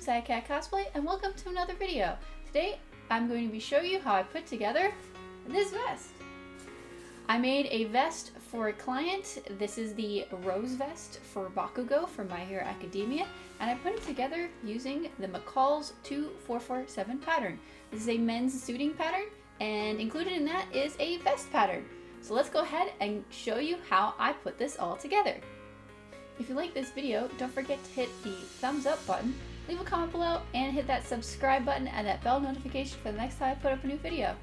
Sad Cat Cosplay and welcome to another video. Today I'm going to be showing you how I put together this vest. I made a vest for a client. This is the rose vest for Bakugo from My Hero Academia, and I put it together using the McCalls 2447 pattern. This is a men's suiting pattern, and included in that is a vest pattern. So let's go ahead and show you how I put this all together. If you like this video, don't forget to hit the thumbs up button, leave a comment below, and hit that subscribe button and that bell notification for the next time I put up a new video.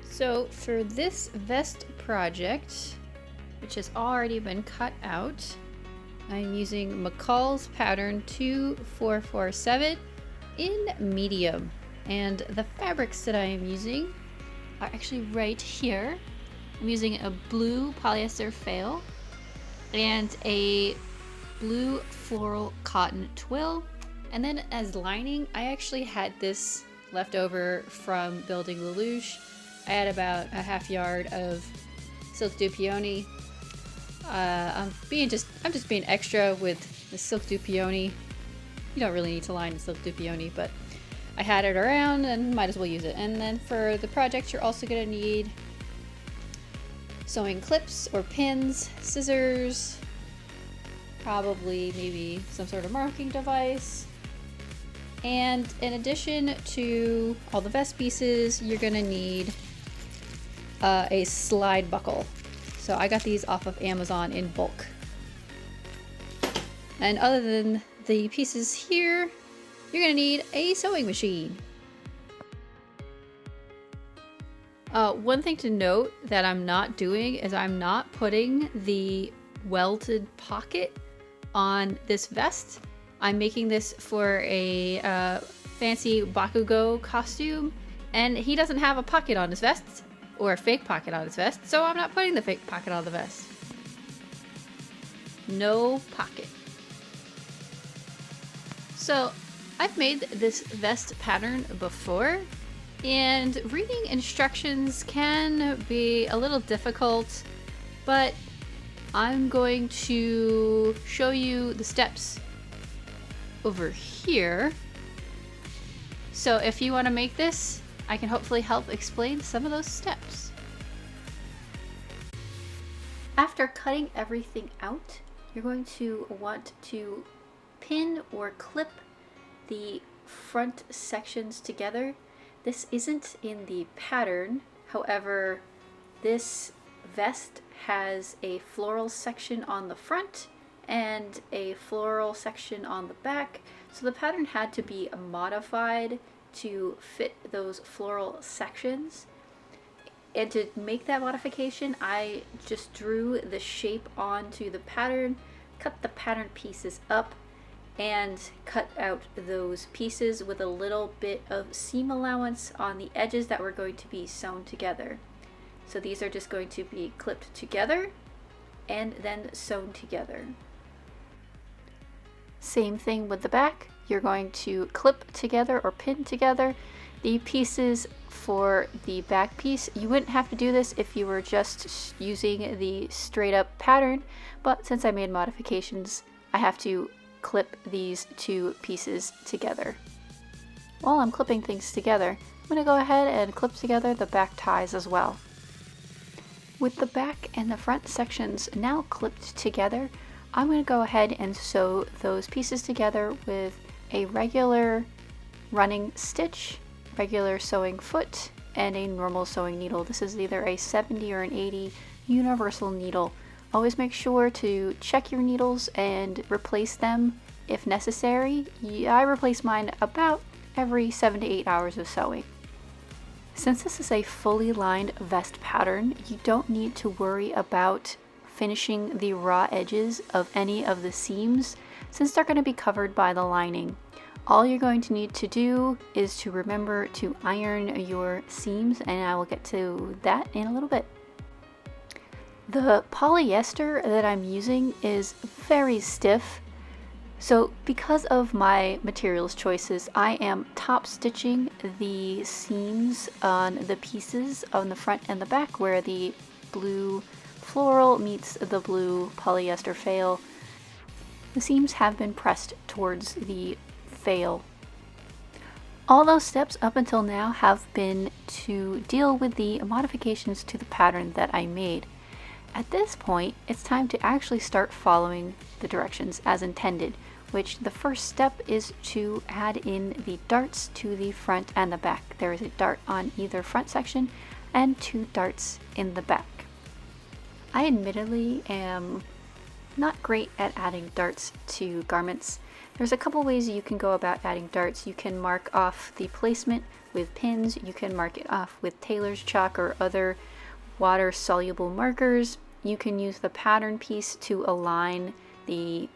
So for this vest project, which has already been cut out, I'm using McCall's pattern 2447 in medium. And the fabrics that I am using are actually right here. I'm using a blue polyester fail and a blue floral cotton twill, and then as lining I actually had this left over from building the luge. I had about a half yard of silk du peony. I'm just being extra with the silk du peony. You don't really need to line the silk du peony, but I had it around and might as well use it. And then for the project you're also going to need sewing clips or pins, scissors, probably maybe some sort of marking device. And in addition to all the vest pieces, you're gonna need a slide buckle. So I got these off of Amazon in bulk. And other than the pieces here, you're gonna need a sewing machine. One thing to note that I'm not doing is I'm not putting the welted pocket on this vest. I'm making this for a fancy Bakugo costume, and he doesn't have a pocket on his vest, or a fake pocket on his vest, so I'm not putting the fake pocket on the vest. No pocket. So I've made this vest pattern before, and reading instructions can be a little difficult, but I'm going to show you the steps over here. So if you want to make this, I can hopefully help explain some of those steps. After cutting everything out, you're going to want to pin or clip the front sections together. This isn't in the pattern, however, this vest has a floral section on the front and a floral section on the back, so the pattern had to be modified to fit those floral sections. And to make that modification, I just drew the shape onto the pattern, cut the pattern pieces up, and cut out those pieces with a little bit of seam allowance on the edges that were going to be sewn together. So these are just going to be clipped together and then sewn together. Same thing with the back. You're going to clip together or pin together the pieces for the back piece. You wouldn't have to do this if you were just using the straight up pattern, but since I made modifications, I have to clip these two pieces together. While I'm clipping things together, I'm going to go ahead and clip together the back ties as well. With the back and the front sections now clipped together, I'm going to go ahead and sew those pieces together with a regular running stitch, regular sewing foot, and a normal sewing needle. This is either a 70 or an 80 universal needle. Always make sure to check your needles and replace them if necessary. I replace mine about every 7 to 8 hours of sewing. Since this is a fully lined vest pattern, you don't need to worry about finishing the raw edges of any of the seams since they're going to be covered by the lining. All you're going to need to do is to remember to iron your seams, and I will get to that in a little bit. The polyester that I'm using is very stiff, so because of my materials choices, I am top stitching the seams on the pieces on the front and the back where the blue floral meets the blue polyester fail. the seams have been pressed towards the fail. All those steps up until now have been to deal with the modifications to the pattern that I made. At this point, it's time to actually start following the directions as intended, which the first step is to add in the darts to the front and the back. There is a dart on either front section and 2 darts in the back. I admittedly am not great at adding darts to garments. There's a couple ways you can go about adding darts. You can mark off the placement with pins, you can mark it off with tailor's chalk or other water-soluble markers. You can use the pattern piece to align the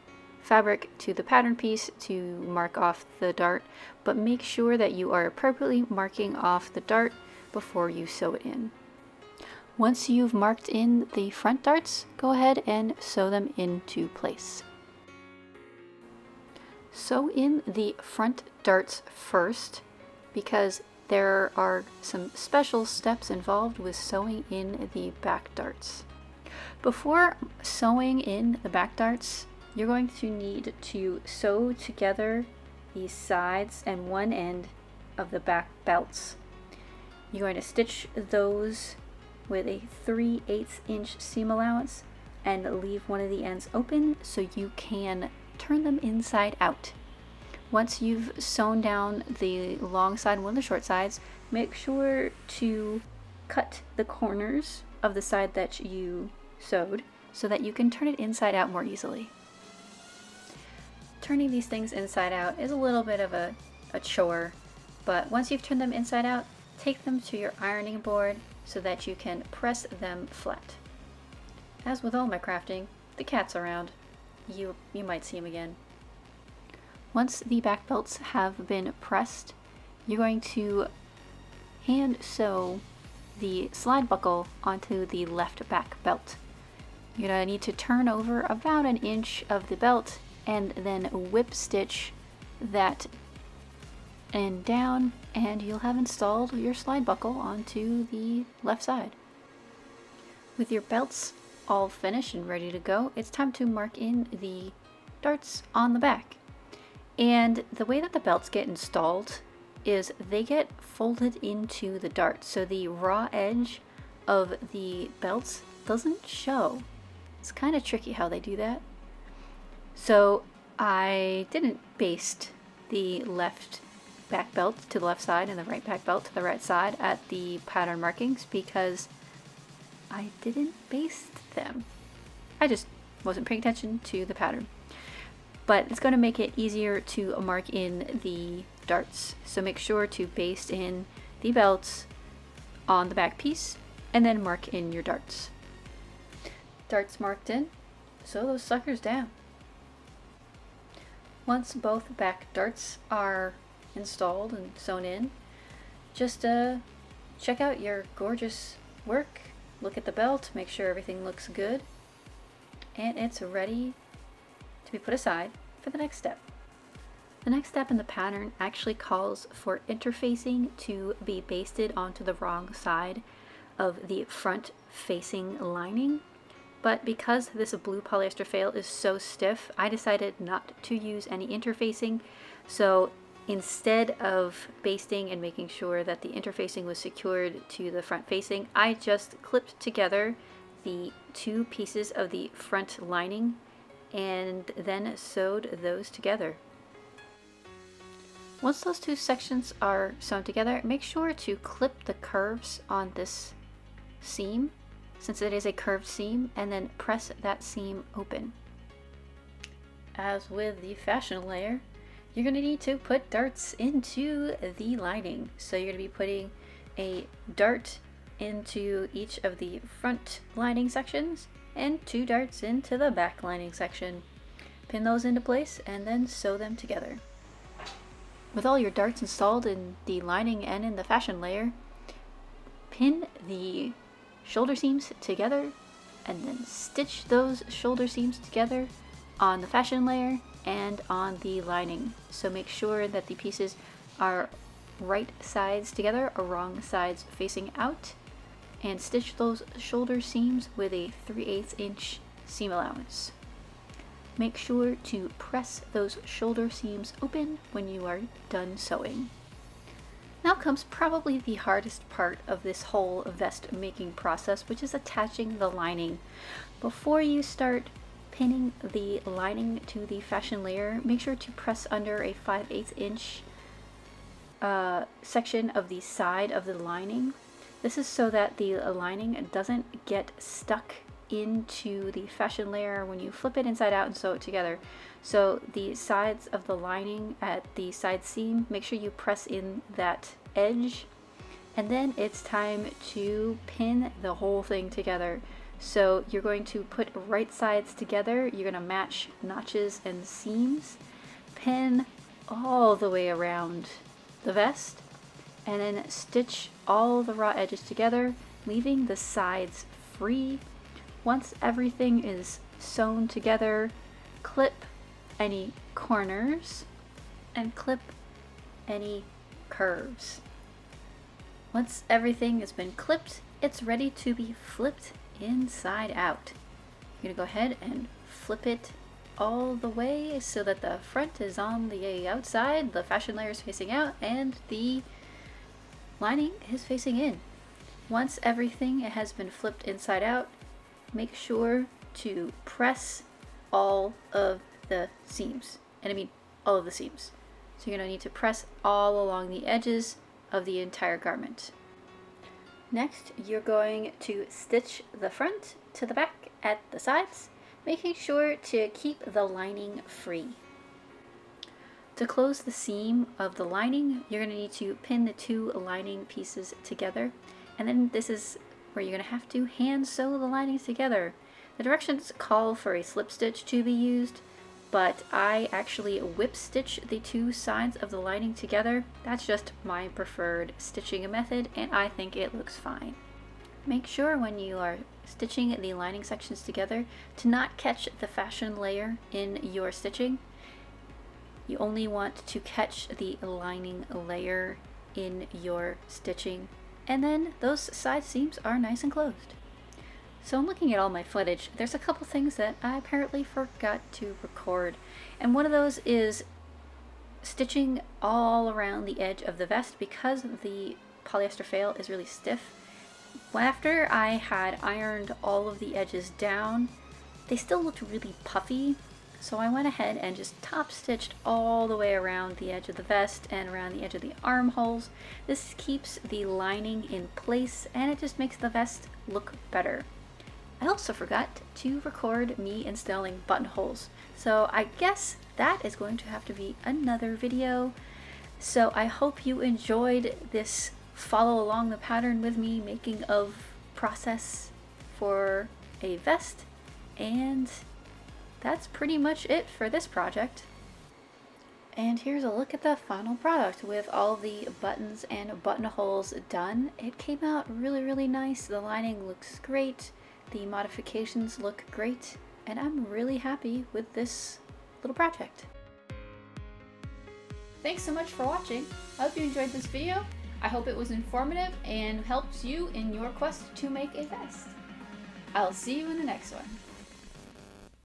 fabric to the pattern piece to mark off the dart, but make sure that you are appropriately marking off the dart before you sew it in. Once you've marked in the front darts, go ahead and sew them into place. Sew in the front darts first because there are some special steps involved with sewing in the back darts. Before sewing in the back darts, you're going to need to sew together the sides and one end of the back belts. You're going to stitch those with a 3/8 inch seam allowance and leave one of the ends open so you can turn them inside out. Once you've sewn down the long side and one of the short sides, make sure to cut the corners of the side that you sewed so that you can turn it inside out more easily. Turning these things inside out is a little bit of a chore, but once you've turned them inside out, take them to your ironing board so that you can press them flat. As with all my crafting, the cat's around. You might see him again. Once the back belts have been pressed, you're going to hand sew the slide buckle onto the left back belt. You're going to need to turn over about 1 inch of the belt and then whip stitch that end down, and you'll have installed your slide buckle onto the left side. With your belts all finished and ready to go, it's time to mark in the darts on the back. And the way that the belts get installed is they get folded into the darts, so the raw edge of the belts doesn't show. It's kind of tricky how they do that. So I didn't baste the left back belt to the left side and the right back belt to the right side at the pattern markings because I didn't baste them. I just wasn't paying attention to the pattern. But it's going to make it easier to mark in the darts. So make sure to baste in the belts on the back piece and then mark in your darts. Darts marked in, sew those suckers down. Once both back darts are installed and sewn in, just check out your gorgeous work, look at the belt, make sure everything looks good, and it's ready to be put aside for the next step. The next step in the pattern actually calls for interfacing to be basted onto the wrong side of the front facing lining. But because this blue polyester fail is so stiff, I decided not to use any interfacing. So instead of basting and making sure that the interfacing was secured to the front facing, I just clipped together the 2 pieces of the front lining and then sewed those together. Once those 2 sections are sewn together, make sure to clip the curves on this seam, since it is a curved seam, and then press that seam open. As with the fashion layer, you're going to need to put darts into the lining. So you're going to be putting a dart into each of the front lining sections and 2 darts into the back lining section. Pin those into place and then sew them together. With all your darts installed in the lining and in the fashion layer, pin the shoulder seams together and then stitch those shoulder seams together on the fashion layer and on the lining. So make sure that the pieces are right sides together or wrong sides facing out, and stitch those shoulder seams with a 3/8 inch seam allowance. Make sure to press those shoulder seams open when you are done sewing. Now comes probably the hardest part of this whole vest making process, which is attaching the lining. Before you start pinning the lining to the fashion layer, make sure to press under a 5/8 inch section of the side of the lining. This is so that the lining doesn't get stuck into the fashion layer when you flip it inside out and sew it together. So the sides of the lining at the side seam, make sure you press in that edge, and then it's time to pin the whole thing together. So you're going to put right sides together, you're going to match notches and seams, pin all the way around the vest, and then stitch all the raw edges together, leaving the sides free. Once everything is sewn together, clip any corners and clip any curves. Once everything has been clipped, it's ready to be flipped inside out. You're gonna go ahead and flip it all the way so that the front is on the outside, the fashion layer is facing out, and the lining is facing in. Once everything has been flipped inside out, make sure to press all of the seams. And I mean all of the seams. So you're going to need to press all along the edges of the entire garment. Next, you're going to stitch the front to the back at the sides, making sure to keep the lining free. To close the seam of the lining, you're going to need to pin the two lining pieces together, and then this is where you're going to have to hand sew the linings together. The directions call for a slip stitch to be used, but I actually whip stitch the two sides of the lining together. That's just my preferred stitching method, and I think it looks fine. Make sure when you are stitching the lining sections together to not catch the fashion layer in your stitching. You only want to catch the lining layer in your stitching, and then those side seams are nice and closed. So I'm looking at all my footage. There's a couple things that I apparently forgot to record, and one of those is stitching all around the edge of the vest because the polyester fail is really stiff. After I had ironed all of the edges down, they still looked really puffy, so I went ahead and just top stitched all the way around the edge of the vest and around the edge of the armholes. This keeps the lining in place and it just makes the vest look better. I also forgot to record me installing buttonholes, so I guess that is going to have to be another video. So I hope you enjoyed this follow along the pattern with me making of process for a vest, and that's pretty much it for this project. And here's a look at the final product with all the buttons and buttonholes done. It came out really nice. The lining looks great. The modifications look great, and I'm really happy with this little project. Thanks so much for watching. I hope you enjoyed this video. I hope it was informative and helps you in your quest to make a vest. I'll see you in the next one.